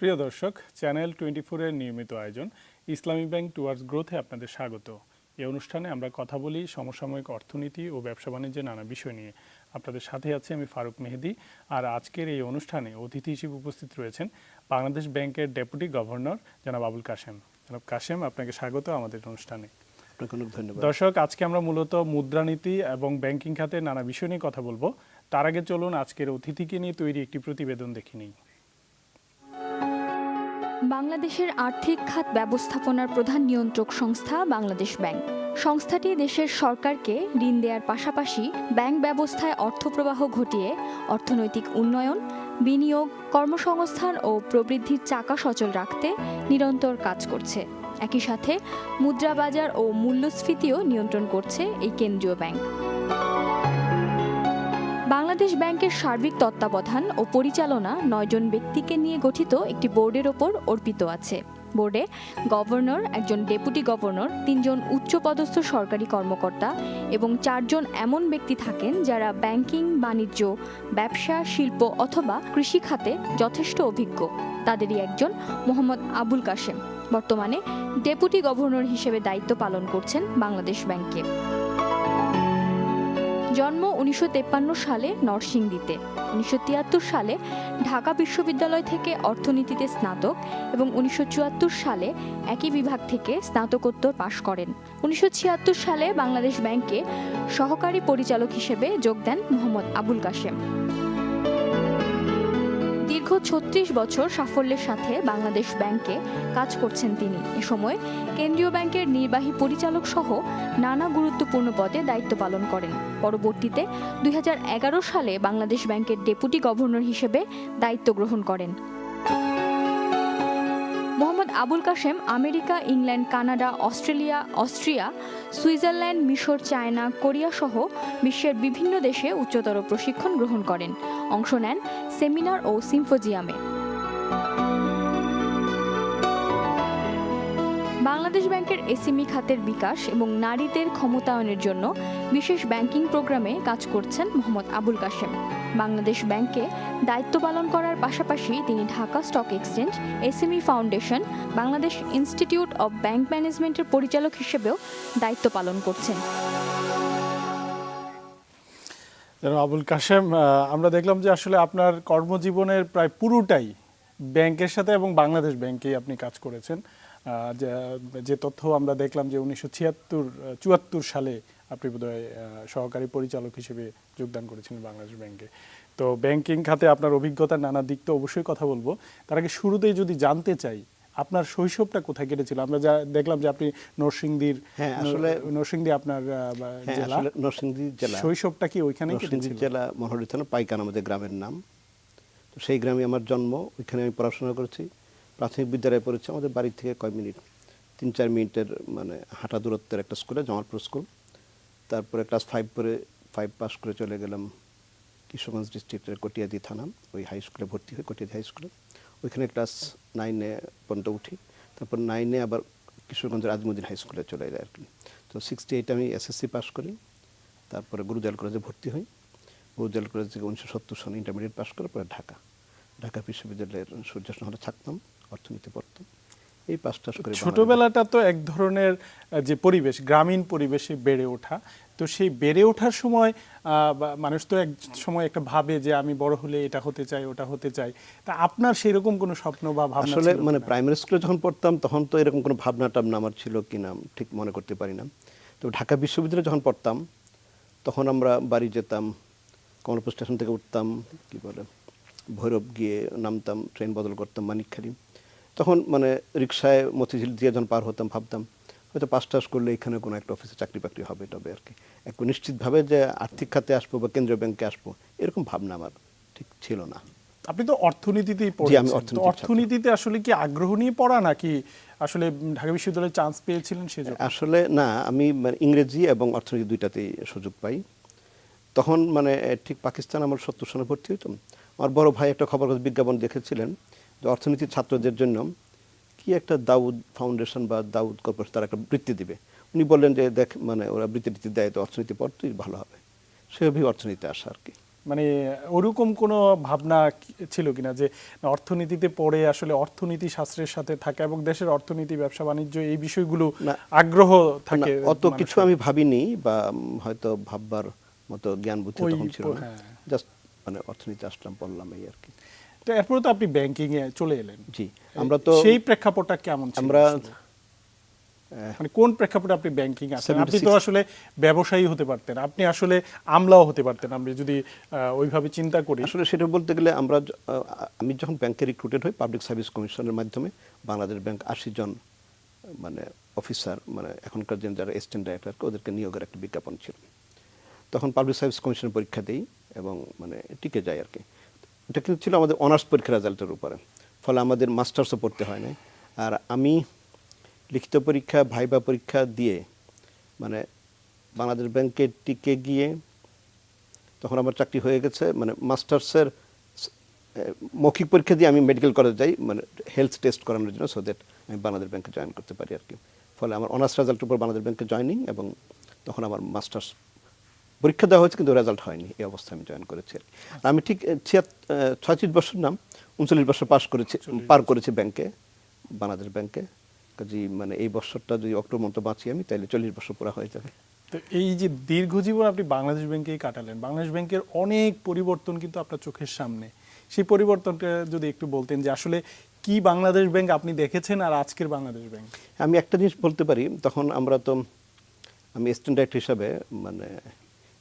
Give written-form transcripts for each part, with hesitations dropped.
প্রিয় দর্শক, চ্যানেল 24 এর নিয়মিত আয়োজন ইসলামী ব্যাংক টুয়ার্ডস গ্রোথে আপনাদের স্বাগত। এই অনুষ্ঠানে আমরা কথা বলি সমসাময়িক অর্থনীতি ও ব্যবসা বাণিজ্যের নানা বিষয় নিয়ে। আপনাদের সাথে আছি আমি ফারুক মেহেদি। আর আজকের এই অনুষ্ঠানে অতিথি হিসেবে উপস্থিত রয়েছেন বাংলাদেশ ব্যাংকের ডেপুটি গভর্নর জনাব আবুল কাশেম। জনাব কাশেম, আপনাকে স্বাগত আমাদের অনুষ্ঠানে। অনেক ধন্যবাদ। দর্শক, আজকে আমরা মূলত মুদ্রানীতি এবং ব্যাংকিং খাতে নানা বিষয় নিয়ে কথা বলবো। তার আগে চলুন আজকের অতিথিকে নিয়ে তৈরি একটি প্রতিবেদন দেখে নিই। বাংলাদেশের আর্থিক খাত ব্যবস্থাপনার প্রধান নিয়ন্ত্রক সংস্থা বাংলাদেশ ব্যাংক। সংস্থাটি দেশের সরকারকে ঋণ দেওয়ার পাশাপাশি ব্যাংক ব্যবস্থায় অর্থপ্রবাহ ঘটিয়ে অর্থনৈতিক উন্নয়ন, বিনিয়োগ, কর্মসংস্থান ও প্রবৃদ্ধির চাকা সচল রাখতে নিরন্তর কাজ করছে। একই সাথে মুদ্রা বাজার ও মূল্যস্ফীতিও নিয়ন্ত্রণ করছে এই কেন্দ্রীয় ব্যাংক। বাংলাদেশ ব্যাংকের সার্বিক তত্ত্বাবধান ও পরিচালনা 9 জন ব্যক্তিকে নিয়ে গঠিত একটি বোর্ডের ওপর অর্পিত আছে। বোর্ডে গভর্নর, একজন ডেপুটি গভর্নর, 3 জন উচ্চপদস্থ সরকারি কর্মকর্তা এবং 4 জন এমন ব্যক্তি থাকেন যারা ব্যাংকিং, বাণিজ্য, ব্যবসা, শিল্প অথবা কৃষি খাতে যথেষ্ট অভিজ্ঞ। তাদেরই একজন মোহাম্মদ আবুল কাশেম বর্তমানে ডেপুটি গভর্নর হিসেবে দায়িত্ব পালন করছেন বাংলাদেশ ব্যাংকে। জন্ম 1953 সালে নরসিংদীতে। 1973 সালে ঢাকা বিশ্ববিদ্যালয় থেকে অর্থনীতিতে স্নাতক এবং 1974 সালে একই বিভাগ থেকে স্নাতকোত্তর পাশ করেন। 1976 সালে বাংলাদেশ ব্যাংকে সহকারী পরিচালক হিসেবে যোগ দেন মোহাম্মদ আবুল কাশেম। দীর্ঘ 36 বছর সাফল্যের সাথে বাংলাদেশ ব্যাংকে কাজ করছেন তিনি। এ সময় কেন্দ্রীয় ব্যাংকের নির্বাহী পরিচালক সহ নানা গুরুত্বপূর্ণ পদে দায়িত্ব পালন করেন। পরবর্তীতে 2011 সালে বাংলাদেশ ব্যাংকের ডেপুটি গভর্নর হিসেবে দায়িত্ব গ্রহণ করেন। Mohammad Abul Kashem America, England, Canada, Austria, Switzerland, মিশর, চায়না, কোরিয়া সহ বিশ্বের বিভিন্ন দেশে উচ্চতর প্রশিক্ষণ গ্রহণ করেন, অংশ নেন সেমিনার ও সিম্পোজিয়ামে। বাংলাদেশ ব্যাংকের এসএমই খাতের বিকাশ এবং নারীদের ক্ষমতায়নের জন্য বিশেষ ব্যাংকিং প্রোগ্রামে কাজ করছেন মোহাম্মদ আবুল কাশেম। বাংলাদেশ ব্যাংকে দায়িত্ব পালন করার পাশাপাশি তিনি Dhaka stock exchange, SME foundation, Bangladesh institute of bank ম্যানেজমেন্টের পরিচালক হিসেবেও দায়িত্ব পালন করছেন। আবুল কাশেম, আমরা দেখলাম যে আসলে আপনার কর্মজীবনের প্রায় পুরোটাই ব্যাংকের সাথে এবং বাংলাদেশ ব্যাংকেই আপনি কাজ করেছেন। যে তথ্য আমরা দেখলাম যে 1974 সালে আপনি বোধহয় সহকারী পরিচালক হিসেবে যোগদান করেছিলেন বাংলাদেশ ব্যাংকে। তো ব্যাংকিং খাতে আপনার অভিজ্ঞতার নানা দিক তো অবশ্যই কথা বলবো। তার আগে শুরুতেই যদি জানতে চাই আপনার শৈশবটা কোথায় কেটেছিল? আমরা যা দেখলাম যে আপনি নরসিংদীর, নরসিংদী আপনার জেলা, নরসিংদী জেলা। শৈশবটা কি ওইখানেই কেটেছিল? জেলা মনোহরী থানা পাইকান আমাদের গ্রামের নাম। তো সেই গ্রামে আমার জন্ম, ওইখানে আমি পড়াশোনা করেছি। প্রাথমিক বিদ্যালয়ে পড়েছি আমাদের বাড়ি থেকে কয় মিনিট, 3-4 মিনিটের মানে হাঁটা দূরত্বের একটা স্কুলে, জামালপুর স্কুল। তারপরে ক্লাস 5 পাস করে চলে গেলাম কিশোরগঞ্জ ডিস্ট্রিক্টের কটিয়াদি থানা, ওই হাই স্কুলে ভর্তি হই, কটিয়াদি হাই স্কুলে। ওইখানে ক্লাস 9 পর্যন্ত উঠি। তারপর 9 আবার কিশোরগঞ্জের আজমুদ্দিন হাই স্কুলে চলে যায় আর কি। তো 68 আমি এসএসসি পাস করি। তারপরে গুরুজাল কলেজে ভর্তি হই। গুরুজাল কলেজ থেকে 1970 সনে ইন্টারমিডিয়েট পাস করার পরে ঢাকা বিশ্ববিদ্যালয়ের সূর্যাসন হলে থাকতাম, অর্থনীতি পড়তাম। এই 5টা করে। ছোটবেলাটা তো এক ধরনের যে পরিবেশ, গ্রামীণ পরিবেশে বেড়ে ওঠা, তো সেই বেড়ে ওঠার সময় মানুষ তো এক সময় একটা ভাবে যে আমি বড় হলে এটা হতে চাই, ওটা হতে চাই। তা আপনার সেই রকম কোনো স্বপ্ন বা ভাবনা? আসলে মানে প্রাইমারি স্কুলে যখন পড়তাম তখন তো এরকম কোনো ভাবনা টাবনা আমার ছিল কিনা ঠিক মনে করতে পারি না। তো ঢাকা বিশ্ববিদ্যালয়ে যখন পড়তাম তখন আমরা বাড়ি যেতাম, কমলপুর স্টেশন থেকে উঠতাম, কি বলে ভৈরব গিয়ে নামতাম, ট্রেন বদল করতাম মানিকখালী। তখন মানে রিক্সায় মতিঝিল দিয়ে যখন পার হতাম ভাবতাম হয়তো 5 টাস করলে এখানে কোনো একটা অফিসে চাকরি বাকরি হবে, তবে আর কি একটু নিশ্চিতভাবে যে আর্থিক খাতে আসবো বা কেন্দ্রীয় ব্যাংকে আসবো এরকম ভাবনা আমার ঠিক ছিল না। আপনি তো অর্থনীতিতেই পড়েছেন, অর্থনীতিতে আসলে কি আগ্রহ নিয়ে পড়া নাকি আসলে ঢাকা বিশ্ববিদ্যালয়ে চান্স পেয়েছিলেন সেজন্য? আসলে না, আমি মানে ইংরেজি এবং অর্থনীতি দুইটাতেই সুযোগ পাই। তখন মানে ঠিক পাকিস্তান আমার 70 সনে ভর্তি হইতাম। আমার বড় ভাই একটা খবর বিজ্ঞাপন দেখেছিলেন যে অর্থনীতির ছাত্রদের জন্য কি একটা দাউদ ফাউন্ডেশন বা দাউদ কর্পোরেশন তারা একটা বৃত্তি দিবে। উনি বললেন যে দেখ মানে ওরা বৃত্তি দেয়, তো অর্থনীতি পড়তেই ভালো হবে। সেভাবেই অর্থনীতিতে আসা আর কি। মানে ওরকম কোনো ভাবনা ছিল কিনা যে অর্থনীতিতে পড়ে আসলে অর্থনীতি শাস্ত্রের সাথে থাকা এবং দেশের অর্থনীতি, ব্যবসা বাণিজ্য এই বিষয়গুলো না, আগ্রহ থাকে? অত কিছু আমি ভাবিনি বা হয়তো ভাববার মতো জ্ঞান বুদ্ধি ওই তখন ছিল না, হ্যাঁ। জাস্ট মানে অর্থনীতি আসলাম, পড়লাম এই আর কি। তো এরপরে তো আপনি ব্যাংকিং এ চলে এলেন। জি, আমরা তো সেই প্রেক্ষাপটটা কেমন ছিল আমরা আসলে? মানে কোন প্রেক্ষাপটে আপনি ব্যাংকিং আসেন? আপনি তো 76 আসলে ব্যবসায়ী হতে পারতেন, আপনি আসলে আমলাও হতে পারতেন, আমি যদি ওইভাবে চিন্তা করি। আসলে সেটা বলতে গেলে আমি যখন ব্যাংকে রিক্রুটেড হই পাবলিক সার্ভিস কমিশনের মাধ্যমে, বাংলাদেশ ব্যাংক 80 জন মানে অফিসার, মানে এখনকার যে যারা অ্যাসিস্ট্যান্ট ডাইরেক্টর, ওদেরকে নিয়োগের একটা বিজ্ঞাপন ছিল। তখন পাবলিক সার্ভিস কমিশনের পরীক্ষা দিই এবং মানে টিকে যাই আর কি। এটা কিন্তু ছিল আমাদের অনার্স পরীক্ষার রেজাল্টের উপরে, ফলে আমাদের মাস্টার্সও পড়তে হয় না। আর আমি লিখিত পরীক্ষা, ভাইবা পরীক্ষা দিয়ে মানে বাংলাদেশ ব্যাংকে টিকে গিয়ে তখন আমার চাকরি হয়ে গেছে। মানে মাস্টার্সের মৌখিক পরীক্ষা দিয়ে আমি মেডিকেল কলেজ যাই, মানে হেলথ টেস্ট করানোর জন্য, সো দ্যাট আমি বাংলাদেশ ব্যাংকে জয়েন করতে পারি আর কি। ফলে আমার অনার্স রেজাল্টের উপর বাংলাদেশ ব্যাংকে জয়েনিং, এবং তখন আমার মাস্টার্স পরীক্ষা দেওয়া হয়েছে কিন্তু রেজাল্ট হয়নি, এই অবস্থায় আমি জয়েন করেছি আর কি। আর আমি ঠিক 36 বছর নাম 39 বছর পার করেছি ব্যাংকে, বাংলাদেশ ব্যাংকে। কাজে মানে এই বছরটা যদি অক্টোবর মতো বাঁচি আমি, তাহলে 40 বছর পুরা হয়ে যাবে। তো এই যে দীর্ঘ জীবন আপনি বাংলাদেশ ব্যাংকেই কাটালেন, বাংলাদেশ ব্যাংকের অনেক পরিবর্তন কিন্তু আপনার চোখের সামনে। সেই পরিবর্তনটা যদি একটু বলতেন যে আসলে কি বাংলাদেশ ব্যাংক আপনি দেখেছেন আর আজকের বাংলাদেশ ব্যাংক। আমি একটা জিনিস বলতে পারি, তখন আমি স্টুডেন্ট হিসাবে মানে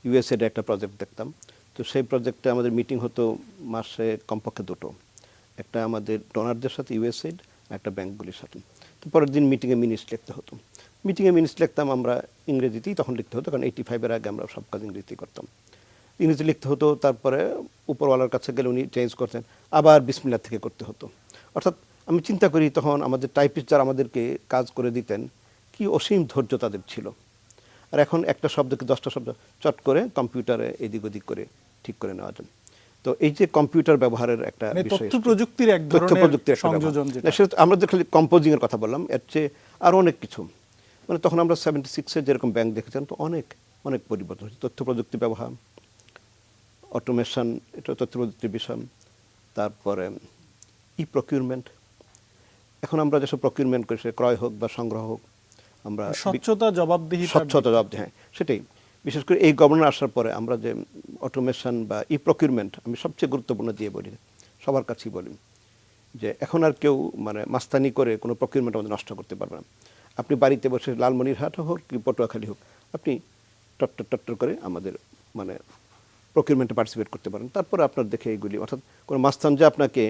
ইউএসএড একটা প্রজেক্ট দেখতাম। তো সেই প্রজেক্টে আমাদের মিটিং হতো মাসে কমপক্ষে দুটো, একটা আমাদের ডোনারদের সাথে ইউএসএড, একটা ব্যাংকগুলির সাথে। তো পরের দিন মিটিংয়ে মিনিটস লিখতে হতো। মিটিংয়ে মিনিটস লিখতাম আমরা ইংরেজিতেই, তখন লিখতে হতো, কারণ 85-এর আগে আমরা সব কাজ ইংরেজিতেই করতাম। ইংরেজি লিখতে হতো, তারপরে উপরওয়ালার কাছে গেলে উনি চেঞ্জ করতেন, আবার বিসমিল্লাহ থেকে করতে হতো। অর্থাৎ আমি চিন্তা করি তখন আমাদের টাইপিস্ট যারা আমাদেরকে কাজ করে দিতেন, কি অসীম ধৈর্য তাদের ছিল। আর এখন একটা শব্দকে 10টা শব্দ চট করে কম্পিউটারে এদিক ওদিক করে ঠিক করে নেওয়া যায়। তো এই যে কম্পিউটার ব্যবহারের একটা মানে বিষয়, তথ্য প্রযুক্তির এক ধরনের সংযোজন, যেটা আমরা যে খালি কম্পোজিং এর কথা বললাম, এর চেয়ে আরো অনেক কিছু। মানে তখন আমরা 76-এ যেরকম ব্যাংক দেখেছিলাম, তো অনেক অনেক পরিবর্তন হয়েছে। তথ্য প্রযুক্তি ব্যবহার, অটোমেশন, এটা তথ্য প্রযুক্তির বিষয়। তারপরে প্রকিউরমেন্ট, এখন আমরা যেসব প্রকিউরমেন্ট করি, সে ক্রয় হোক বা সংগ্রহ হোক, আমরা স্বচ্ছতা, জবাবদিহি, হ্যাঁ সেটাই। বিশেষ করে এই গভর্নর আসার পরে আমরা যে অটোমেশন বা প্রকিউরমেন্ট, আমি সবচেয়ে গুরুত্বপূর্ণ দিয়ে বলি, সবার কাছেই বলি যে এখন আর কেউ মানে মাস্তানি করে কোনো প্রকিউরমেন্ট আমাদের নষ্ট করতে পারবে না। আপনি বাড়িতে বসে লালমনিরহাট হোক কি পটুয়াখালী হোক, আপনি টট্টর করে আমাদের মানে প্রকিউরমেন্টে পার্টিসিপেট করতে পারেন। তারপরে আপনার দেখে এইগুলি, অর্থাৎ কোনো মাস্তান যে আপনাকে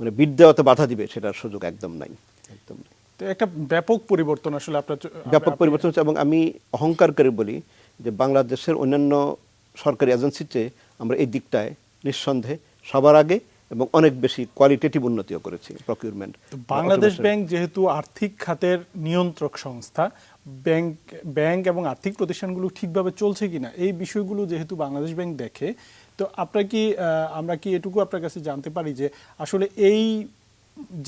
মানে বিট দেওয়াতে বাধা দিবে, সেটার সুযোগ একদম নাই, একদম নাই। তো একটা ব্যাপক পরিবর্তন আসলে আপনার ব্যাপক পরিবর্তন হচ্ছে, এবং আমি অহংকার করে বলি যে বাংলাদেশের অন্যান্য সরকারি এজেন্সির চেয়ে আমরা এই দিকটায় নিঃসন্দেহে সবার আগে এবং অনেক বেশি কোয়ালিটেটিভ উন্নতিও করেছি প্রকিউরমেন্ট। বাংলাদেশ ব্যাংক যেহেতু আর্থিক খাতের নিয়ন্ত্রক সংস্থা, ব্যাংক এবং আর্থিক প্রতিষ্ঠানগুলো ঠিকভাবে চলছে কিনা এই বিষয়গুলো যেহেতু বাংলাদেশ ব্যাংক দেখে, তো আমরা কি এটুকু আপনার কাছে জানতে পারি যে আসলে এই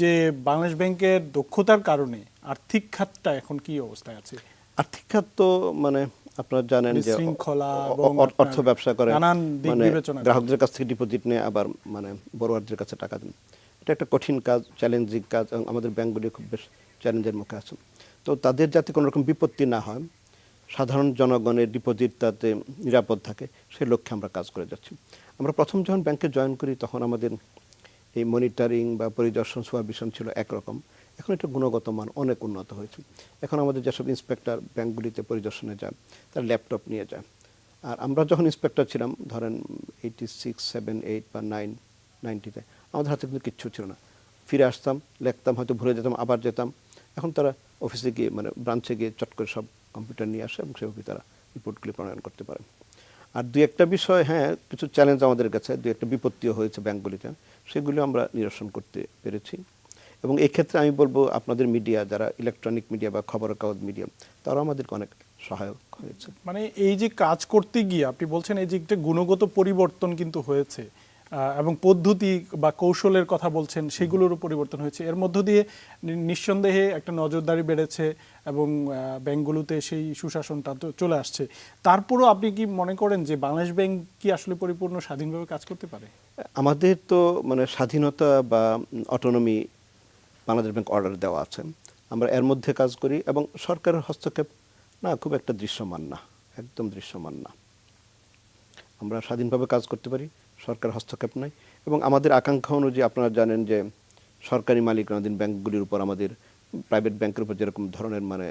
যে বাংলাদেশ ব্যাংকের দক্ষতার কারণে আর্থিক খাতটা এখন কি অবস্থায় আছে? আর্থিক খাত তো মানে আপনারা জানেন যে অর্থ ব্যবসা করে, মানে গ্রাহকদের কাছ থেকে ডিপোজিট নেয়, আবার মানে বড়োয়ারদের কাছে টাকা দেন। এটা একটা কঠিন কাজ, চ্যালেঞ্জিং কাজ, এবং আমাদের ব্যাংকগুলি খুব বেশ চ্যালেঞ্জের মুখে আছে। তো তাদের যাতে কোনো রকম বিপত্তি না হয়, সাধারণ জনগণের ডিপোজিট তাতে নিরাপদ থাকে, সেই লক্ষ্যে আমরা কাজ করে যাচ্ছি। আমরা প্রথম যখন ব্যাংকে জয়েন করি তখন আমাদের এই মনিটরিং বা পরিদর্শন সুপারভিশন ছিল একরকম। এখন এটা গুণগত মান অনেক উন্নত হয়েছে। এখন আমাদের যেসব ইন্সপেক্টর ব্যাংকগুলিতে পরিদর্শনে যায়, তারা ল্যাপটপ নিয়ে যায়। আর আমরা যখন ইন্সপেক্টর ছিলাম, ধরেন 86, 7, 8 বা 9, 90-তে, আমাদের হাতে কিন্তু কিচ্ছু ছিল না। ফিরে আসতাম, লিখতাম, হয়তো ভুলে যেতাম, আবার যেতাম। এখন তারা অফিসে গিয়ে মানে ব্রাঞ্চে গিয়ে চট করে সব কম্পিউটার নিয়ে আসে এবং সেভাবে তারা রিপোর্টগুলি প্রণয়ন করতে পারে। আর দুই একটা বিষয়, হ্যাঁ কিছু চ্যালেঞ্জ আমাদের কাছে, দুই একটা বিপত্তিও হয়েছে ব্যাংকগুলিতে, সেগুলো আমরা নিরসন করতে পেরেছি। এবং এই ক্ষেত্রে আমি বলবো আপনাদের মিডিয়া, যারা ইলেকট্রনিক মিডিয়া বা খবরের কাগজ মিডিয়া, তারাও আমাদেরকে অনেক সহায়ক হয়েছে। মানে এই যে কাজ করতে গিয়ে আপনি বলছেন এই যে একটা গুণগত পরিবর্তন কিন্তু হয়েছে, এবং পদ্ধতি বা কৌশলের কথা বলছেন সেগুলোরও পরিবর্তন হয়েছে। এর মধ্য দিয়ে নিঃসন্দেহে একটা নজরদারি বেড়েছে এবং ব্যাংকগুলোতে সেই সুশাসনটা তো চলে আসছে। তারপরও আপনি কি মনে করেন যে বাংলাদেশ ব্যাংক কি আসলে পরিপূর্ণ স্বাধীনভাবে কাজ করতে পারে? আমাদের তো মানে স্বাধীনতা বা অটোনমি বাংলাদেশ ব্যাংক অর্ডার দেওয়া আছে, আমরা এর মধ্যে কাজ করি এবং সরকারের হস্তক্ষেপ না খুব একটা দৃশ্যমান না, একদম দৃশ্যমান না। আমরা স্বাধীনভাবে কাজ করতে পারি, সরকার হস্তক্ষেপ নাই। এবং আমাদের আকাঙ্ক্ষা অনুযায়ী আপনারা জানেন যে সরকারি মালিকানাধীন ব্যাংকগুলির উপর আমাদের প্রাইভেট ব্যাংকের উপর যেরকম ধরনের মানে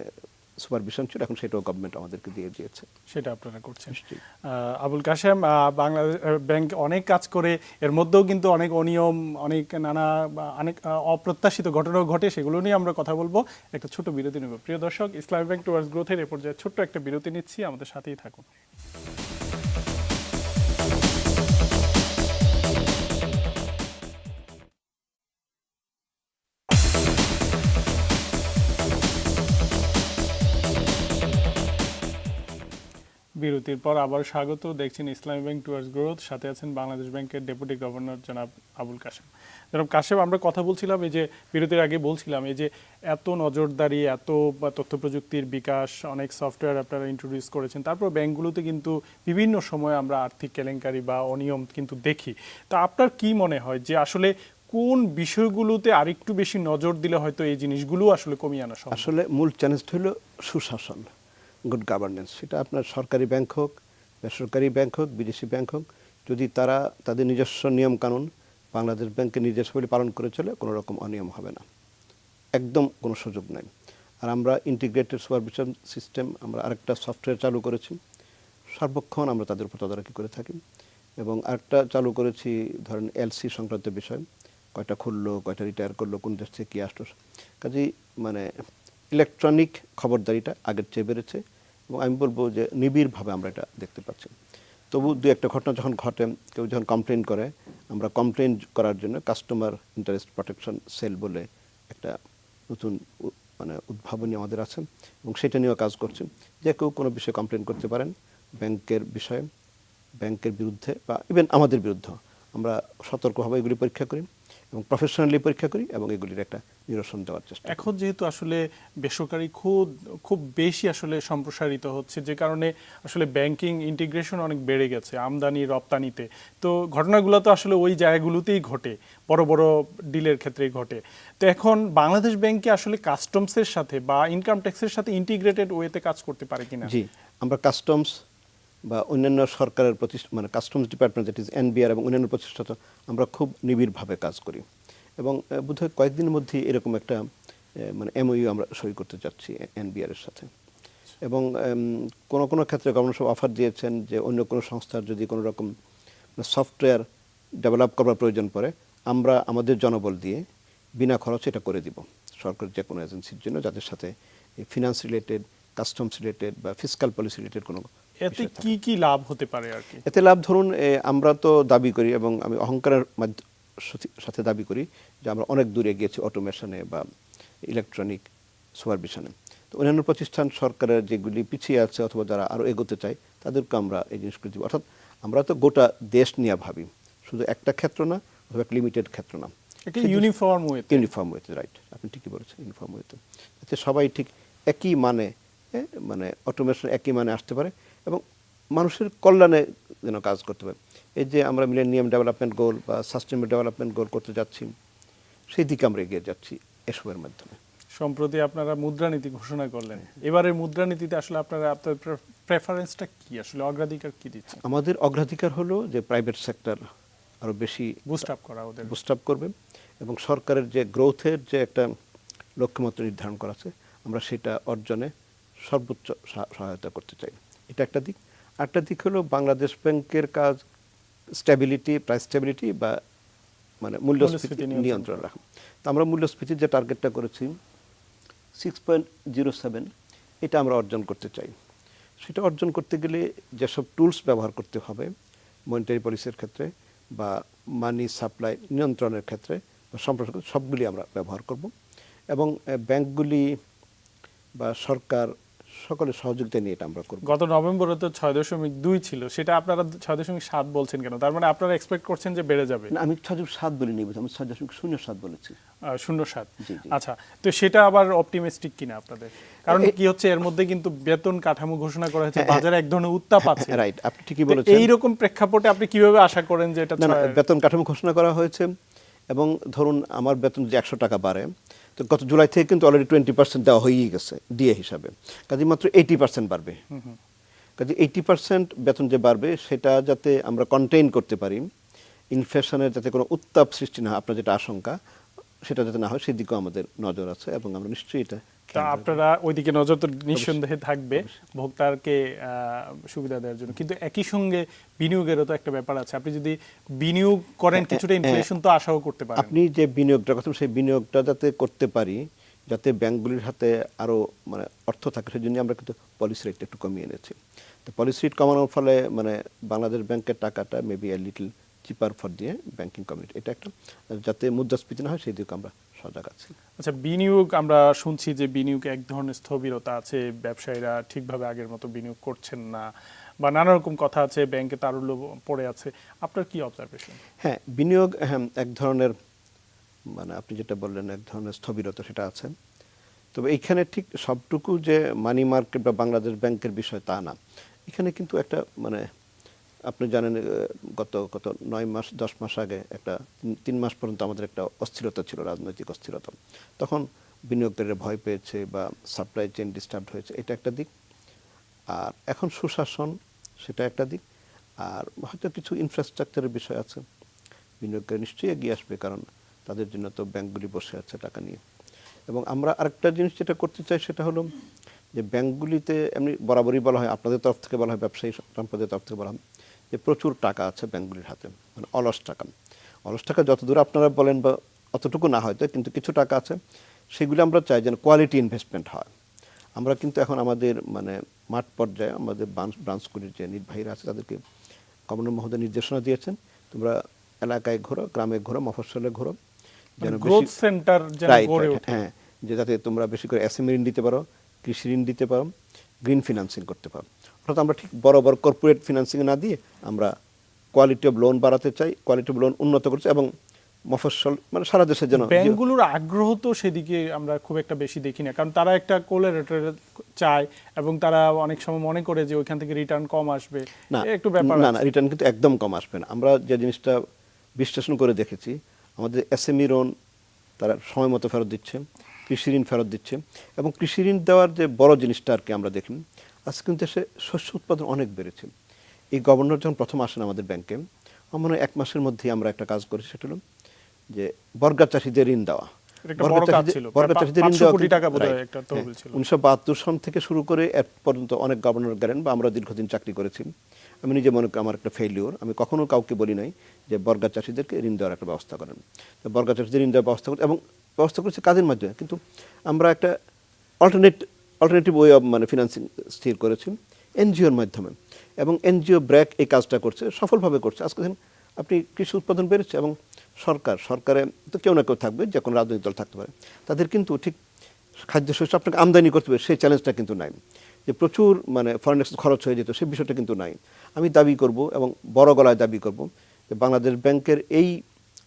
সুপারভিশন ছিল, এখন সেটাও গভর্নমেন্ট আমাদেরকে দিয়ে দিয়েছে। সেটা আপনারা করছেন। নিশ্চয়ই। আবুল কাশেম, বাংলাদেশ ব্যাংক অনেক কাজ করে, এর মধ্যেও কিন্তু অনেক অনিয়ম, অনেক নানা অনেক অপ্রত্যাশিত ঘটনাও ঘটে, সেগুলো নিয়ে আমরা কথা বলবো। একটা ছোট বিরতি নেব। প্রিয় দর্শক, ইসলামী ব্যাংক টুয়ার্ডস গ্রোথের এ পর্যায়ে ছোট্ট একটা বিরতি নিচ্ছি, আমাদের সাথেই থাকুন। বিরতির পর আবার স্বাগত। দেখছেন ইসলামী ব্যাংক টুয়ার্ডস গ্রোথ, সাথে আছেন বাংলাদেশ ব্যাংকের ডেপুটি গভর্নর জনাব আবুল কাশেম। জনাব কাশেম, আমরা কথা বলছিলাম, এই যে বিরতির আগে বলছিলাম, এই যে এত নজরদারি, এত তথ্য প্রযুক্তির বিকাশ, অনেক সফটওয়্যার আপনারা ইন্ট্রোডিউস করেছেন, তারপর ব্যাংকগুলোতে কিন্তু বিভিন্ন সময় আমরা আর্থিক কেলেঙ্কারি বা অনিয়ম কিন্তু দেখি। তা আপনার কি মনে হয় যে আসলে কোন বিষয়গুলোতে আরেকটু বেশি নজর দিলে হয়তো এই জিনিসগুলো আসলে কমিয়ে আনা সম্ভব? আসলে মূল চ্যালেঞ্জটা হলো সুশাসন, গুড গভর্নেন্স। সেটা আপনার সরকারি ব্যাংক হোক, বেসরকারি ব্যাংক হোক, বিদেশি ব্যাংক হোক, যদি তারা তাদের নিজস্ব নিয়মকানুন বাংলাদেশ ব্যাংকের নির্দেশাবলী পালন করে চলে, কোনো রকম অনিয়ম হবে না, একদম কোনো সুযোগ নাই। আর আমরা ইন্টিগ্রেটেড সুপারভিশন সিস্টেম, আমরা আরেকটা সফটওয়্যার চালু করেছি, সর্বক্ষণ আমরা তাদের উপর তদারকি করে থাকি। এবং আরেকটা চালু করেছি ধরেন এলসি সংক্রান্ত বিষয়, কয়টা খুললো, কয়টা রিটায়ার করলো, কোন দেশ থেকে কী আসলো। কাজেই মানে ইলেকট্রনিক খবরদারিটা আগের চেয়ে বেড়েছে এবং আমি বলবো যে নিবিড়ভাবে আমরা এটা দেখতে পাচ্ছি। তবু দু একটা ঘটনা যখন ঘটে, কেউ যখন কমপ্লেন করে, আমরা কমপ্লেন করার জন্য কাস্টমার ইন্টারেস্ট প্রোটেকশন সেল বলে একটা নতুন মানে উদ্ভাবনী আমাদের আছে এবং সেটা নিয়েও কাজ করছি। যে কেউ কোনো বিষয়ে কমপ্লেন করতে পারেন ব্যাংকের বিষয়ে, ব্যাংকের বিরুদ্ধে বা ইভেন আমাদের বিরুদ্ধে, আমরা সতর্কভাবে এগুলি পরীক্ষা করি এবং প্রফেশনালি পরীক্ষা করি এবং এগুলির একটা নিরসন দেওয়ার চেষ্টা করি। এখন যেহেতু আসলে বেসরকারি খুব বেশি আসলে সম্প্রসারিত হচ্ছে, যে কারণে আসলে ব্যাংকিং ইন্টিগ্রেশন অনেক বেড়ে গেছে আমদানি রপ্তানিতে, তো ঘটনাগুলো তো আসলে ওই জায়গাগুলোতেই ঘটে, বড় বড় ডিলের ক্ষেত্রেই ঘটে। তো এখন বাংলাদেশ ব্যাংকে আসলে কাস্টমসের সাথে বা ইনকাম ট্যাক্সের সাথে ইন্টিগ্রেটেড ওয়েতে কাজ করতে পারে কিনা? জি, আমরা কাস্টমস বা অন্যান্য সরকারের মানে customs department, that is NBR এবং অন্যান্য প্রতিষ্ঠাতা, আমরা খুব নিবিড়ভাবে কাজ করি এবং বোধহয় কয়েকদিনের মধ্যেই এরকম একটা মানে এমওইউ আমরা সই করতে যাচ্ছি এনবিআর এর সাথে। এবং কোনো কোনো ক্ষেত্রে গভর্নর সাহেব অফার দিয়েছেন যে অন্য কোনো সংস্থার যদি কোনো রকম সফটওয়্যার ডেভেলপ করার প্রয়োজন পড়ে, আমরা আমাদের জনবল দিয়ে বিনা খরচে এটা করে দিব সরকারের যে কোনো এজেন্সির জন্য, যাদের সাথে ফিনান্স রিলেটেড, কাস্টমস রিলেটেড বা ফিসকাল পলিসি রিলেটেড কোনো। এতে কি কি লাভ হতে পারে আর কি? এতে লাভ ধরুন, আমরা তো দাবি করি এবং আমি অহংকারের সাথে দাবি করি যে আমরা অনেক দূরে গিয়েছি অটোমেশনে বা ইলেকট্রনিক সুপারভিশনে। তো অন্যান্য প্রতিষ্ঠান সরকারের যেগুলি পিছিয়ে আছে অথবা যারা আরও এগোতে চায়, তাদেরকে আমরা এই জিনিসগুলি দিব। অর্থাৎ আমরা তো গোটা দেশ নিয়ে ভাবি, শুধু একটা ক্ষেত্র না অথবা একটা লিমিটেড ক্ষেত্র না, ইউনিফর্ম ওয়েতে। রাইট, আপনি ঠিকই বলেছেন, ইউনিফর্ম ওয়েতে, যাতে সবাই ঠিক একই মানে মানে অটোমেশন একই মানে আসতে পারে এবং মানুষের কল্যাণে যেন কাজ করতে পারে। এই যে আমরা মিলেনিয়াম ডেভেলপমেন্ট গোল বা সাস্টেনেবল ডেভেলপমেন্ট গোল করতে যাচ্ছি, সেই দিকে আমরা এগিয়ে যাচ্ছি এসবের মাধ্যমে। সম্প্রতি আপনারা মুদ্রানীতি ঘোষণা করলেন, এবারে মুদ্রানীতিতে আসলে আপনারা আপনার প্রেফারেন্সটা কি, আসলে অগ্রাধিকার কি দিচ্ছেন? আমাদের অগ্রাধিকার হলো যে প্রাইভেট সেক্টর আরও বেশি বুস্ট আপ করা, ওদের বুস্ট আপ করবে এবং সরকারের যে গ্রোথের যে একটা লক্ষ্যমাত্রা নির্ধারণ করা আছে, আমরা সেটা অর্জনে সর্বোচ্চ সহায়তা করতে চাই। এটা একটা দিক। আরেকটা দিক হলো বাংলাদেশ ব্যাংকের কাজ স্ট্যাবিলিটি, প্রাইস স্ট্যাবিলিটি বা মানে মূল্যস্ফীতি নিয়ন্ত্রণ রাখা। তো আমরা মূল্যস্ফীতির যে টার্গেটটা করেছি 6.07, এটা আমরা অর্জন করতে চাই। সেটা অর্জন করতে গেলে যেসব টুলস ব্যবহার করতে হবে মনিটারি পলিসির ক্ষেত্রে বা মানি সাপ্লাই নিয়ন্ত্রণের ক্ষেত্রে বা সম্প্রসারণ, সবগুলি আমরা ব্যবহার করব এবং ব্যাংকগুলি বা সরকার সকলের সহযোগিতা নিয়ে এটা আমরা করব। গত নভেম্বরে তো 6.2 ছিল, সেটা আপনারা 6.7 বলছেন কেন? তার মানে আপনারা এক্সপেক্ট করছেন যে বেড়ে যাবে? না, আমি 6.7 বলিনি, আমি 6.07 বলেছি। 0.7। জি, জি। আচ্ছা, তো সেটা আবার অপটিমিস্টিক কিনা আপনাদের? কারণ কি হচ্ছে, এর মধ্যে কিন্তু বেতন কাঠামো ঘোষণা করা হয়েছে, বাজারে এক ধরনের উত্তাপ আছে। রাইট, আপনি ঠিকই বলেছেন। এই রকম প্রেক্ষাপটে আপনি কিভাবে আশা করেন যে এটা না, বেতন কাঠামো ঘোষণা করা হয়েছে, এবং ধরুন আমার বেতন যে 100 টাকা বাড়ে, তো গত জুলাই থেকে কিন্তু অলরেডি 20% দেওয়া হয়েই গেছে ডিএ হিসাবে, কাজে মাত্র 80% বাড়বে। কাজে 80% বেতন যে বাড়বে সেটা যাতে আমরা কন্টেইন করতে পারি, ইনফ্লেশনের যাতে কোনো উত্তাপ সৃষ্টি না হয়, আপনার যেটা আশঙ্কা সেটা যাতে না হয়, সেদিকেও আমাদের নজর আছে, এবং আমরা নিশ্চয়ই এটা তা আপনারা ওইদিকে নজর তো নিঃসন্দেহে থাকবে ভোক্তাকে সুবিধা দেওয়ার জন্য, কিন্তু একই সঙ্গে বিনিয়োগেরও তো একটা ব্যাপার আছে। আপনি যদি বিনিয়োগ করেন, কিছুটা ইনফ্লেশন তো আশাও করতে পারেন। আপনি যে বিনিয়োগটা কথা, সেই বিনিয়োগটা যাতে করতে পারি, যাতে ব্যাংকগুলির হাতে আরো মানে অর্থ থাকে, সেই জন্য আমরা কিন্তু পলিসি রেটটা একটু কমিয়ে এনেছি। তো পলিসি রেট কমানোর ফলে মানে বাংলাদেশ ব্যাংকের টাকাটা maybe a little cheaper for দিয়ে ব্যাংকিং কমিউনিটি, এটা একটা যাতে মুদ্রাস্ফীতি না হয় সেই দিকে আমরা সজাগ আছি। আচ্ছা, বিনিয়োগ আমরা শুনছি যে বিনিয়োগে এক ধরনের স্থবিরতা আছে, ব্যবসায়ীরা ঠিকভাবে আগের মতো বিনিয়োগ করছেন না, বা নানা রকম কথা আছে, ব্যাংকে তারল্য পড়ে আছে। আপনার কি অবজারভেশন? হ্যাঁ, বিনিয়োগ এক ধরনের মানে আপনি যেটা বললেন এক ধরনের স্থবিরতা সেটা আছে, তবে এইখানে ঠিক সবটুকু যে মানি মার্কেট বা বাংলাদেশ ব্যাংকের বিষয় তা না। এখানে কিন্তু একটা মানে আপনি জানেন গত 9 মাস 10 মাস আগে একটা 3 মাস পর্যন্ত আমাদের একটা অস্থিরতা ছিল, রাজনৈতিক অস্থিরতা। তখন বিনিয়োগকারীরা ভয় পেয়েছে বা সাপ্লাই চেইন ডিস্টার্ব হয়েছে, এটা একটা দিক। আর এখন সুশাসন, সেটা একটা দিক। আর হয়তো কিছু ইনফ্রাস্ট্রাকচারের বিষয় আছে, বিনিয়োগকারী নিশ্চয়ই এগিয়ে আসবে, কারণ তাদের জন্য তো ব্যাংকগুলি বসে আছে টাকা নিয়ে। এবং আমরা আরেকটা জিনিস যেটা করতে চাই সেটা হলো যে ব্যাংকগুলিতে এমনি বরাবরই বলা হয়, আপনাদের তরফ থেকে বলা হয়, ব্যবসায়ী সম্প্রদায়ের তরফ থেকে বলা হয় যে প্রচুর টাকা আছে ব্যাংকগুলির হাতে, মানে অলস টাকা। অলস টাকা যতদূর আপনারা বলেন বা অতটুকু না হয়তো, কিন্তু কিছু টাকা আছে, সেগুলি আমরা চাই যেন কোয়ালিটি ইনভেস্টমেন্ট হয়। আমরা কিন্তু এখন আমাদের মানে মাঠ পর্যায়ে আমাদের ব্রাঞ্চগুলির যে নির্বাহীরা আছে তাদেরকে গভর্নর মহোদয় নির্দেশনা দিয়েছেন, তোমরা এলাকায় ঘোরো, গ্রামে ঘোরো, মফস্বলে ঘোরো, যেন গ্রোথ সেন্টার যেন গড়ে ওঠে। হ্যাঁ, যে যাতে তোমরা বেশি করে এসএমই ঋণ দিতে পারো, কৃষি ঋণ দিতে পারো, গ্রিন ফিনান্সিং করতে পারো। অর্থাৎ আমরা ঠিক বড় বড় কর্পোরেট ফিনান্সিং না দিয়ে আমরা কোয়ালিটি অফ লোন বাড়াতে চাই, কোয়ালিটি অফ লোন উন্নত করতে, এবং মফস্বল মানে সারা দেশের জন্য ব্যাংকগুলোর আগ্রহ তো সেদিকে আমরা খুব একটা বেশি দেখি না, কারণ তারা একটা কোলাটেরাল চায়, এবং তারা অনেক সময় মনে করে যে ওইখান থেকে রিটার্ন কম আসবে। না, একটু ব্যাপার না, রিটার্ন কিন্তু একদম কম আসবে না। আমরা যে জিনিসটা বিশ্লেষণ করে দেখেছি, আমাদের এসএমই লোন তারা সময় মতো ফেরত দিচ্ছে, কৃষি ঋণ ফেরত দিচ্ছে, এবং কৃষি ঋণ দেওয়ার যে বড় জিনিসটা আর কি আমরা দেখি, আজকে কিন্তু দেশে শস্য উৎপাদন অনেক বেড়েছে। এই গভর্নর যখন প্রথম আসেন আমাদের ব্যাংকে, আমার মনে হয় 1 মাসের মধ্যেই আমরা একটা কাজ করেছি, সেটা হলো যে বর্গা চাষিদের ঋণ দেওয়া। বর্গা চাষিদের ঋণ দেওয়া 1972 সন থেকে শুরু করে এর পর্যন্ত অনেক গভর্নর গেলেন, বা আমরা দীর্ঘদিন চাকরি করেছি। আমি নিজে মনে করি আমার একটা ফেইলিওর, আমি কখনো কাউকে বলি নাই যে বর্গা চাষিদেরকে ঋণ দেওয়ার একটা ব্যবস্থা করেন। তো বর্গা চাষিদের ঋণ দেওয়ার ব্যবস্থা করতে, এবং ব্যবস্থা করেছি কাজের মাধ্যমে, কিন্তু আমরা একটা অল্টারনেটিভ ওয়ে অফ মানে ফিনান্সিং স্থির করেছি এনজিওর মাধ্যমে, এবং এনজিও ব্র্যাক এই কাজটা করছে, সফলভাবে করছে। আজকে দেখেন আপনি কৃষি উৎপাদন বেড়েছে, এবং সরকারে তো কেউ না কেউ থাকবে, যে কোনো রাজনৈতিক দল থাকতে পারে, তাদের কিন্তু ঠিক খাদ্যশস্য আপনাকে আমদানি করতে হবে সেই চ্যালেঞ্জটা কিন্তু নাই, যে প্রচুর মানে ফরেন এক্সচেঞ্জ খরচ হয়ে যেত, সেই বিষয়টা কিন্তু নাই। আমি দাবি করব, এবং বড় গলায় দাবি করব, যে বাংলাদেশ ব্যাংকের এই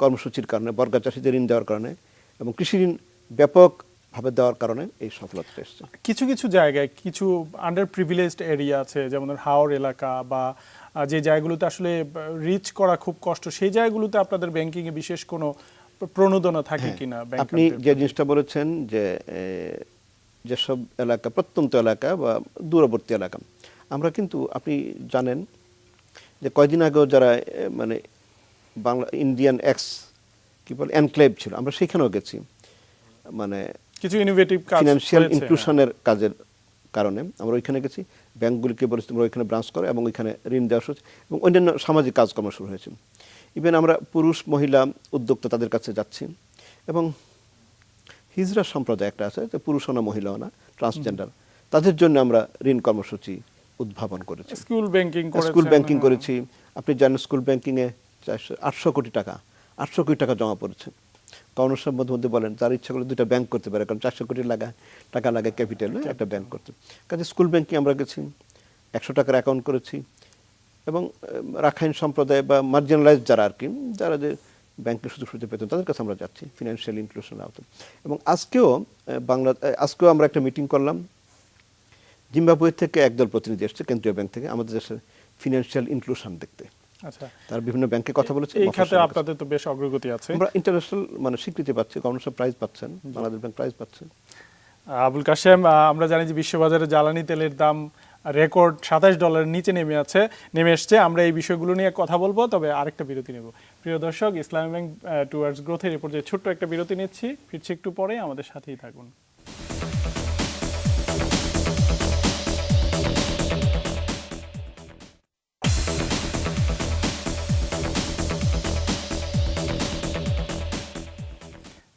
কর্মসূচির কারণে, বর্গা চাষিদের ঋণ দেওয়ার কারণে এবং কৃষি ঋণ ব্যাপকভাবে দেওয়ার কারণে এই সফলতা এসেছে। কিছু কিছু জায়গায় কিছু আন্ডার প্রিভিলেজড এরিয়া আছে, যেমন হাওর এলাকা, বা যে জায়গাগুলোতে আসলে রিচ করা খুব কষ্ট, সেই জায়গাগুলোতে আপনাদের ব্যাংকিংয়ে বিশেষ কোনো প্রণোদনা থাকে কিনা? আপনি যে জিনিসটা বলেছেন যে যেসব এলাকা প্রত্যন্ত এলাকা বা দূরবর্তী এলাকা, আমরা কিন্তু আপনি জানেন যে কয়দিন আগেও যারা মানে বাংলা ইন্ডিয়ান কি বলে এনক্লেভ ছিল, আমরা সেখানেও গেছি, মানে কিছু ইনোভেটিভ কাজ, ফিনান্সিয়াল ইনক্লুশনের কাজের কারণে আমরা ওইখানে গেছি, ব্যাংকগুলিকে বলেছি তোমরা ওইখানে ব্রাঞ্চ করো, এবং ওইখানে ঋণ দেওয়া শুরু, এবং অন্যান্য সামাজিক কাজকর্ম শুরু হয়েছে। ইভেন আমরা পুরুষ মহিলা উদ্যোক্তা তাদের কাছে যাচ্ছি, এবং হিজরা সম্প্রদায় একটা আছে, যে পুরুষও না মহিলাও না, ট্রান্সজেন্ডার, তাদের জন্য আমরা ঋণ কর্মসূচি উদ্ভাবন করেছি। স্কুল ব্যাংকিং করেছি। আপনি জানেন স্কুল ব্যাংকিংয়ে 800 কোটি টাকা জমা পড়েছে। গভর্নর মধ্যে মধ্যে বলেন যার ইচ্ছা করলে দুইটা ব্যাংক করতে পারে, কারণ 400 কোটি টাকা লাগে ক্যাপিটালে একটা ব্যাংক করতে। কাজে স্কুল ব্যাংকে আমরা গেছি, 100 টাকার অ্যাকাউন্ট করেছি, এবং রাখাইন সম্প্রদায় বা মার্জিনালাইজ যারা আর কি, যারা যে ব্যাংকের সুযোগ সুবিধা পেতেন তাদের কাছে আমরা যাচ্ছি ফিনান্সিয়াল ইনক্লুশনের আওতায়। এবং আজকেও আমরা একটা মিটিং করলাম, জিম্বাবুয়ে থেকে একদল প্রতিনিধি এসেছে কেন্দ্রীয় ব্যাংক থেকে আমাদের দেশের ফিনান্সিয়াল ইনক্লুশন দেখতে। আচ্ছা, তার বিভিন্ন ব্যাংকে কথা বলেছে। এই খাতে আপনাদের তো বেশ অগ্রগতি আছে। আমরা ইন্টারন্যাশনাল মানে স্বীকৃতি পাচ্ছি, গভর্নর প্রাইজ পাচ্ছেন, বাংলাদেশ ব্যাংক প্রাইজ পাচ্ছে। আবুল কাশেম, আমরা জানি যে বিশ্ববাজারে জ্বালানি তেলের দাম রেকর্ড $27 নিচে নেমে এসছে। আমরা এই বিষয়গুলো নিয়ে কথা বলবো, তবে আরেকটা বিরতি নেব। প্রিয় দর্শক, ইসলামী ব্যাংক টুয়ার্ডস গ্রোথের এই পর্যায়ে ছোট্ট একটা বিরতি নিচ্ছি, ফিরছি একটু পরে, আমাদের সাথেই থাকুন।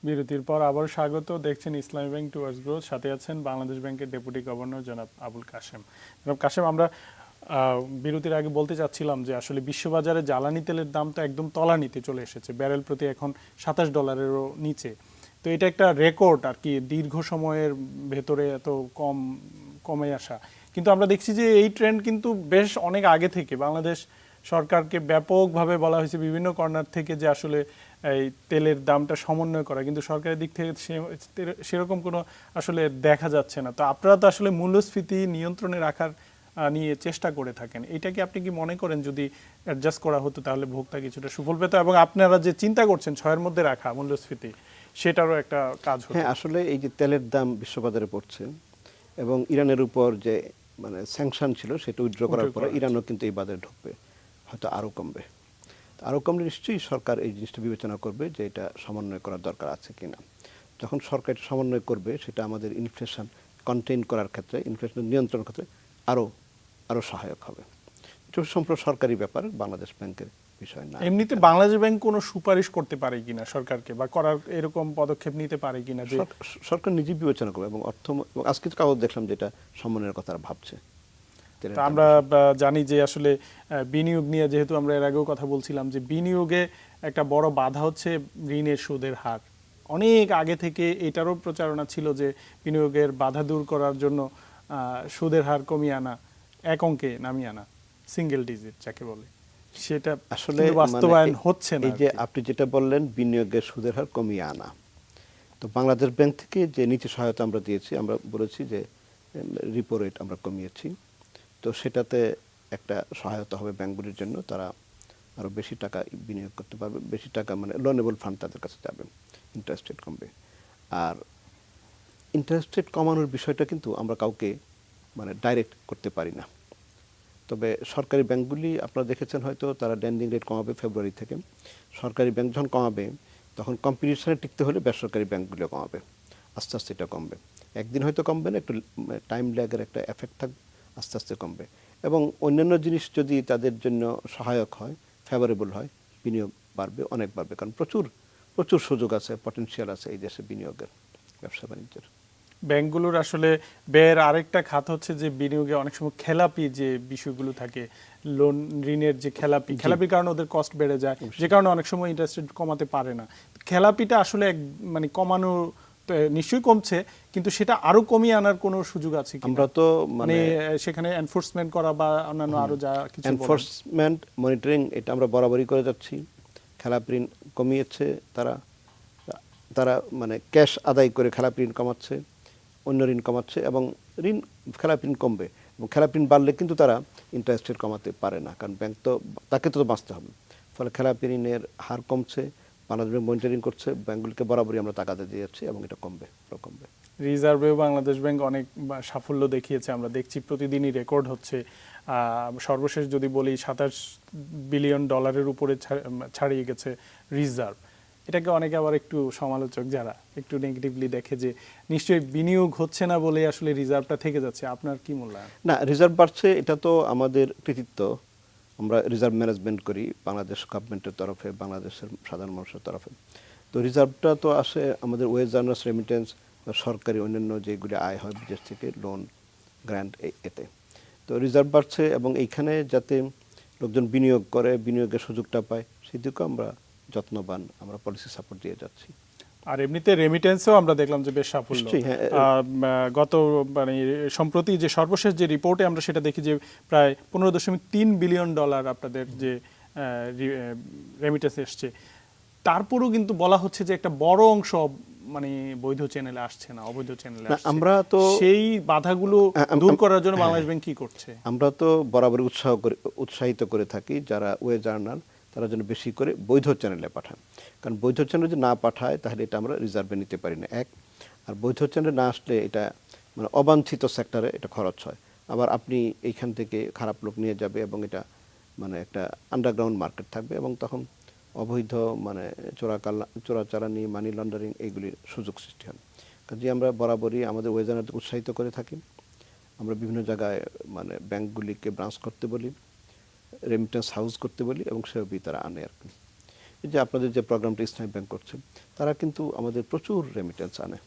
বিরতির পর আবার স্বাগত। দেখছেন ইসলামী ব্যাংক টুয়ার্ডস গ্রোথ, সাথে আছেন বাংলাদেশ ব্যাংকের ডেপুটি গভর্নর জনাব আবুল কাশেম। জনাব কাশেম, আমরা বিরতির আগে বলতে চাচ্ছিলাম যে আসলে বিশ্ববাজারে জ্বালানি তেলের দাম তো একদম তলানিতে চলে এসেছে, ব্যারেল প্রতি এখন $27-এরও নিচে। তো এটা একটা রেকর্ড আর কি, দীর্ঘ সময়ের ভেতরে এত কমে আসা। কিন্তু আমরা দেখছি যে এই ট্রেন্ড কিন্তু বেশ অনেক আগে থেকে বাংলাদেশ সরকারকে ব্যাপকভাবে বলা হয়েছে বিভিন্ন কর্নার থেকে যে আসলে এই তেলের দামটা সমন্বয় করা, কিন্তু সরকারের দিক থেকে সেরকম কোনো আসলে দেখা যাচ্ছে না। তো আপনারা তো আসলে মূল্যস্ফীতি নিয়ন্ত্রণে রাখার নিয়ে চেষ্টা করে থাকেন, এটাকে আপনি কি মনে করেন যদি অ্যাডজাস্ট করা হতো তাহলে ভোক্তা কিছুটা সুফল পেত, এবং আপনারা যে চিন্তা করছেন 6-এর মধ্যে রাখা মূল্যস্ফীতি, সেটারও একটা কাজ হতো? হ্যাঁ, আসলে এই যে তেলের দাম বিশ্ববাজারে পড়ছে এবং ইরানের উপর যে মানে স্যাংশন ছিল সেটা উইথড্র করার পরে ইরানও কিন্তু এই বাজারে ঢুকবে, হয়তো আরও কমবে। আরও কমলে নিশ্চয়ই সরকার এই জিনিসটা বিবেচনা করবে যে এটা সমন্বয় করার দরকার আছে কিনা। যখন সরকার এটা সমন্বয় করবে, সেটা আমাদের ইনফ্লেশন কন্টেইন করার ক্ষেত্রে, ইনফ্লেশন নিয়ন্ত্রণের ক্ষেত্রে আরও সহায়ক হবে। এটা সম্পূর্ণ সরকারি ব্যাপার, বাংলাদেশ ব্যাংকের বিষয় না। এমনিতে বাংলাদেশ ব্যাংক কোনো সুপারিশ করতে পারে কিনা সরকারকে, বা করার এরকম পদক্ষেপ নিতে পারে কিনা যে সরকার নিজেই বিবেচনা করবে, এবং আজকে তো কাগজ দেখলাম যেটা সমন্বয়ের কথা ভাবছে। আমরা জানি যে আসলে বিনিয়োগ নিয়ে, যেহেতু আমরা এর আগেও কথা বলছিলাম যে বিনিয়োগে একটা বড় বাধা হচ্ছে ঋণের সুদের হার। অনেক আগে থেকে এটারও প্রচারণা ছিল যে বিনিয়োগের বাধা দূর করার জন্য সুদের হার কমিয়ে আনা, এক অঙ্কে নামিয়ে আনা, সিঙ্গেল ডিজিট যাকে বলে, সেটা আসলে বাস্তবায়ন হচ্ছে না। এই যে আপনি যেটা বললেন বিনিয়োগের সুদের হার কমিয়ে আনা, তো বাংলাদেশ ব্যাংক থেকে যে নীতি সহায়তা আমরা দিয়েছি, আমরা বলেছি যে রিপো রেট আমরা কমিয়েছি, তো সেটাতে একটা সহায়তা হবে ব্যাংকগুলির জন্য, তারা আরও বেশি টাকা বিনিয়োগ করতে পারবে, বেশি টাকা মানে লোনেবল ফান্ড তাদের কাছে যাবে, ইন্টারেস্ট রেট কমবে। আর ইন্টারেস্ট রেট কমানোর বিষয়টা কিন্তু আমরা কাউকে মানে ডাইরেক্ট করতে পারি না, তবে সরকারি ব্যাংকগুলি আপনারা দেখেছেন হয়তো, তারা ল্যান্ডিং রেট কমাবে ফেব্রুয়ারি থেকে। সরকারি ব্যাংক যখন কমাবে তখন কম্পিটিশনে টিকতে হলে বেসরকারি ব্যাংকগুলিও কমাবে, আস্তে আস্তে এটা কমবে। একদিন হয়তো কমবে না, একটু টাইম ল্যাগের একটা এফেক্ট থাকবে, আস্তে আস্তে কমবে। এবং অন্যান্য জিনিস যদি তাদের জন্য সহায়ক হয়, ফেভারেবল হয়, বিনিয়োগ বাড়বে, অনেক বাড়বে, কারণ প্রচুর প্রচুর সুযোগ আছে, পটেনশিয়াল আছে এই দেশে বিনিয়োগের, ব্যবসা বাণিজ্যের। ব্যাংকগুলোর আসলে ব্যয়ের আরেকটা খাত হচ্ছে যে বিনিয়োগে অনেক সময় খেলাপি যে বিষয়গুলো থাকে, লোন ঋণের যে খেলাপির কারণে ওদের কস্ট বেড়ে যায়, যে কারণে অনেক সময় ইন্টারেস্ট রেট কমাতে পারে না। খেলাপিটা আসলে মানে কমানো নিশ্চয়ই কমছে, কিন্তু সেটা আরো কমিয়ে আনার কোনো সুযোগ আছে কি? আমরা তো মানে সেখানে এনফোর্সমেন্ট করা বা অন্যান্য আরো যা কিছু এনফোর্সমেন্ট মনিটরিং এটা আমরা বরাবরই করে যাচ্ছি। খেলাপি ঋণ কমিয়েছে তারা মানে ক্যাশ আদায় করে খেলাপি ঋণ কমাচ্ছে, অন্য ঋণ কমাচ্ছে, এবং খেলাপি ঋণ কমবে, এবং খেলাপি ঋণ বাড়লে কিন্তু তারা ইন্টারেস্ট রেট কমাতে পারে না, কারণ ব্যাংক তো তাকে তো বাঁচতে হবে। ফলে খেলাপি ঋণের হার কমছে, বাংলাদেশ ব্যাংক মনিটরিং করছে, ব্যাংকগুলিকে বরাবরই আমরা টাকাতে দিয়ে যাচ্ছি, এবং এটা কমবে। রিজার্ভেও বাংলাদেশ ব্যাংক অনেক সাফল্য দেখিয়েছে, আমরা দেখছি প্রতিদিনই রেকর্ড হচ্ছে। সর্বশেষ যদি বলি $27 বিলিয়ন উপরে ছাড়িয়ে গেছে রিজার্ভ। এটাকে অনেকে আবার একটু সমালোচক যারা একটু নেগেটিভলি দেখে যে নিশ্চয়ই বিনিয়োগ হচ্ছে না বলে আসলে রিজার্ভটা থেকে যাচ্ছে। আপনার কি মূল্যায়ন? না, রিজার্ভ বাড়ছে, এটা তো আমাদের কৃতিত্ব। আমরা রিজার্ভ ম্যানেজমেন্ট করি বাংলাদেশ গভর্নমেন্টের তরফে, বাংলাদেশের সাধারণ মানুষের তরফে। তো রিজার্ভটা তো আসে আমাদের ওয়েজ আর্নার্স রেমিটেন্স বা সরকারি অন্যান্য যেগুলি আয় হয় বিদেশ থেকে, লোন গ্র্যান্ট, এতে তো রিজার্ভ বাড়ছে, এবং এইখানে যাতে লোকজন বিনিয়োগ করে, বিনিয়োগের সুযোগটা পায়, সেদিকেও আমরা যত্নবান, আমরা পলিসি সাপোর্ট দিয়ে যাচ্ছি। আর এমনিতে রেমিটেন্সও আমরা দেখলাম যে বেশ সাফল্য। নিশ্চয়ই, হ্যাঁ। গত মানে সম্প্রতি যে সর্বশেষ যে রিপোর্টে আমরা সেটা দেখি যে প্রায় 15.3 বিলিয়ন ডলার আপনাদের যে রেমিটেন্স এসছে, তারপরেও কিন্তু বলা হচ্ছে যে একটা বড় অংশ মানে বৈধ চ্যানেলে আসছে না, অবৈধ চ্যানেলে আসছে। আমরা তো সেই বাধাগুলো দূর করার জন্য বাংলাদেশ ব্যাংক কি করছে? আমরা তো বরাবরই উৎসাহিত করে থাকি যারা ওয়ে জার্নাল তারা যেন বেশি করে বৈধ চ্যানেলে পাঠান, কারণ বৈধ চ্যানেলে যদি না পাঠায় তাহলে এটা আমরা রিজার্ভে নিতে পারি না, এক। আর বৈধ চ্যানেলে না আসলে এটা মানে অবাঞ্ছিত সেক্টরে এটা খরচ হয়। আবার আপনি এইখান থেকে খারাপ লোক নিয়ে যাবে এবং এটা মানে একটা আন্ডারগ্রাউন্ড মার্কেট থাকবে এবং তখন অবৈধ মানে চোরাচালানি, মানি লন্ডারিং এইগুলির সুযোগ সৃষ্টি হয়। কাজে আমরা বরাবরই আমাদের ওয়ে জার্নালকে উৎসাহিত করে থাকি। আমরা বিভিন্ন জায়গায় মানে ব্যাংকগুলিকে ব্রাঞ্চ করতে বলি, রেমিটেন্স হাউস করতে বলি এবং সেভাবেই তারা আনে আর কি। এই যে আপনাদের যে প্রোগ্রামটা ইসলামী ব্যাংক করছে, তারা কিন্তু আমাদের প্রচুর রেমিটেন্স আনে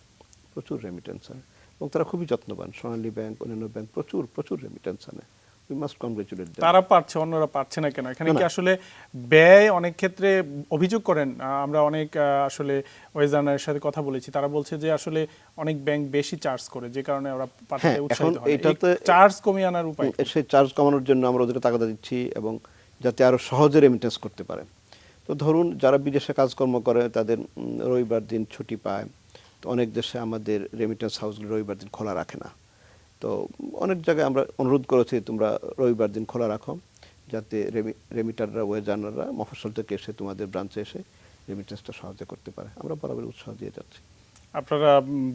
এবং তারা খুবই যত্নবান। সোনালী ব্যাংক, অন্যান্য ব্যাংক প্রচুর রেমিটেন্স আনে। We must congratulate them. তারা পারছে, অন্যরা পারছে না কেন? এখানে কি আসলে ব্যয় অনেক ক্ষেত্রে অভিযোগ করেন? আমরা অনেক আসলে ওয়ে জার্নালের সাথে কথা বলেছি, তারা বলছে যে আসলে অনেক ব্যাংক বেশি চার্জ করে, যে কারণে ওরা পাঠাতে উৎসাহিত হয়। এটাতে চার্জ কমিয়ে আনার উপায় কি? সেই চার্জ কমানোর জন্য আমরা ওদেরকে তাগাদা দিচ্ছি এবং যাতে আরো সহজে রেমিটেন্স করতে পারে। তো ধরুন যারা বিদেশে কাজকর্ম করে তাদের রবিবার দিন ছুটি পায়, তো অনেক দেশে আমাদের রেমিটেন্স হাউসগুলো রবিবার দিন খোলা রাখে না। তো অনেক জায়গায় আমরা অনুরোধ করেছি তোমরা রবিবার দিন খোলা রাখো, যাতে রেমিটাররা, ওয়ে জার্নাররা মফস্বল থেকে এসে তোমাদের ব্রাঞ্চে এসে রেমিটেন্সটা সহজে করতে পারে। আমরা বরাবর উৎসাহ দিয়ে যাচ্ছি। আপনারা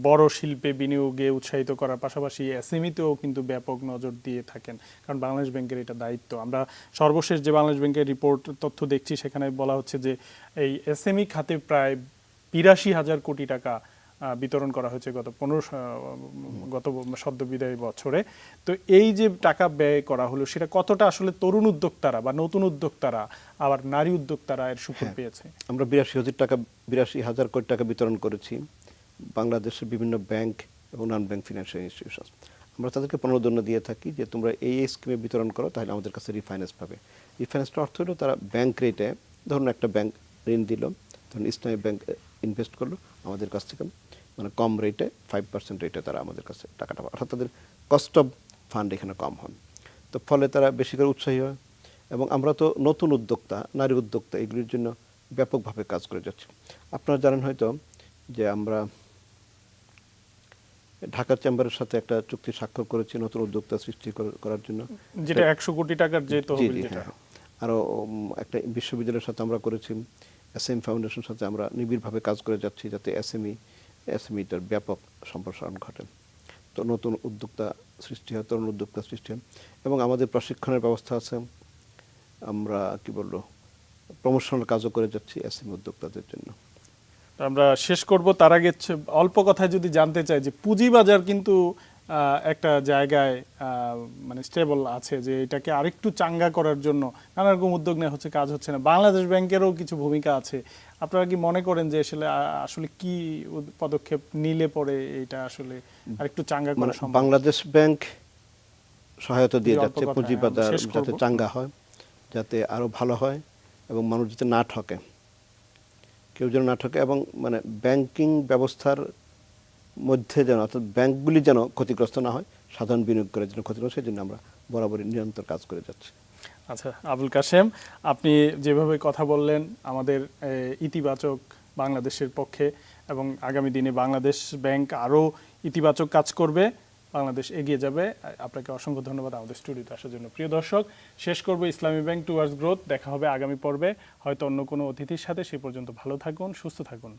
বড় শিল্পে বিনিয়োগে উৎসাহিত করার পাশাপাশি এসএমইতেও কিন্তু ব্যাপক নজর দিয়ে থাকেন, কারণ বাংলাদেশ ব্যাংকের এটা দায়িত্ব। আমরা সর্বশেষ যে বাংলাদেশ ব্যাংকের রিপোর্ট তথ্য দেখছি সেখানে বলা হচ্ছে যে এই এসএমই খাতে প্রায় ৮২,০০০ কোটি টাকা বিতরণ করা হয়েছে গত সদ্য বিদায়ী বছরে। তো এই যে টাকা ব্যয় করা হলো সেটা কতটা আসলে তরুণ উদ্যোক্তারা বা নতুন উদ্যোক্তারা আবার নারী উদ্যোক্তারা এর সুফল পেয়েছে? আমরা ৮২,০০০ কোটি টাকা বিতরণ করেছি বাংলাদেশের বিভিন্ন ব্যাংক এবং নন ব্যাংক ফিনান্সিয়াল ইনস্টিটিউশন। আমরা তাদেরকে প্রণোদনা দিয়ে থাকি যে তোমরা এই স্কিমে বিতরণ করো, তাহলে আমাদের কাছে রিফাইন্যান্স পাবে। রিফাইন্যান্সটা অর্থ হলো তারা ব্যাংক রেটে, ধরুন একটা ব্যাংক ঋণ দিল, ধরুন ইসলামী ব্যাংক ইনভেস্ট করলো আমাদের কাছ থেকে, মানে কম রেটে 5% রেটে তারা আমাদের কাছে টাকাটা পায়, অর্থাৎ তাদের কস্ট অফ ফান্ড এখানে কম হন। তো ফলে তারা বেশি করে উৎসাহী হয় এবং আমরা তো নতুন উদ্যোক্তা, নারী উদ্যোক্তা এগুলির জন্য ব্যাপকভাবে কাজ করে যাচ্ছি। আপনারা জানেন হয়তো যে আমরা ঢাকা চেম্বারের সাথে একটা চুক্তি স্বাক্ষর করেছি নতুন উদ্যোক্তা সৃষ্টি করার জন্য, যেটা 100 কোটি টাকার যে তহবিল। যেটা আরও একটা বিশ্ববিদ্যালয়ের সাথে আমরা করেছি, এসএমই ফাউন্ডেশনের সাথে আমরা নিবিড়ভাবে কাজ করে যাচ্ছি যাতে এসএমইটার ব্যাপক সম্প্রসারণ ঘটে। তো নতুন উদ্যোক্তা সৃষ্টি হয়, তরুণ উদ্যোক্তা সৃষ্টি হয় এবং আমাদের প্রশিক্ষণের ব্যবস্থা আছে। আমরা প্রমোশনাল কাজও করে যাচ্ছি এসএমই উদ্যোক্তাদের জন্য। আমরা শেষ করব, তার আগে অল্প কথায় যদি জানতে চাই যে পুঁজিবাজার কিন্তু একটা জায়গায় মানে স্টেবল আছে, যে এটাকে আরেকটু চাঙ্গা করার জন্য নানা রকম উদ্যোগ নেওয়া হচ্ছে, কাজ হচ্ছে না। বাংলাদেশ ব্যাংকেরও কিছু ভূমিকা আছে। আপনারা কি মনে করেন যে আসলে কি পদক্ষেপ নিলে পরে এটা আসলে আরেকটু চাঙ্গা করা সম্ভব? বাংলাদেশ ব্যাংক সহায়তা দিয়ে যাচ্ছে পুঁজিবাজার যাতে চাঙ্গা হয়, যাতে আরো ভালো হয় এবং মানুষ যাতে না ঠকে, কেউ যেন না ঠকে এবং মানে ব্যাংকিং ব্যবস্থার মধ্যে যেন, অর্থাৎ ব্যাংকগুলি যেন ক্ষতিগ্রস্ত না হয়, সাধারণ বিনিয়োগ করে যেন ক্ষতিগ্রস্ত, সেই জন্য আমরা বরাবরই নিরন্তর কাজ করে যাচ্ছি। আচ্ছা আবুল কাশেম, আপনি যেভাবে কথা বললেন আমাদের ইতিবাচক বাংলাদেশের পক্ষে, এবং আগামী দিনে বাংলাদেশ ব্যাংক আরও ইতিবাচক কাজ করবে, বাংলাদেশ এগিয়ে যাবে। আপনাকে অসংখ্য ধন্যবাদ আমাদের স্টুডিওতে আসার জন্য। প্রিয় দর্শক, শেষ করব ইসলামী ব্যাংক টুয়ার্ডস গ্রোথ। দেখা হবে আগামী পর্বে হয়তো অন্য কোনো অতিথির সাথে। সে পর্যন্ত ভালো থাকুন, সুস্থ থাকুন।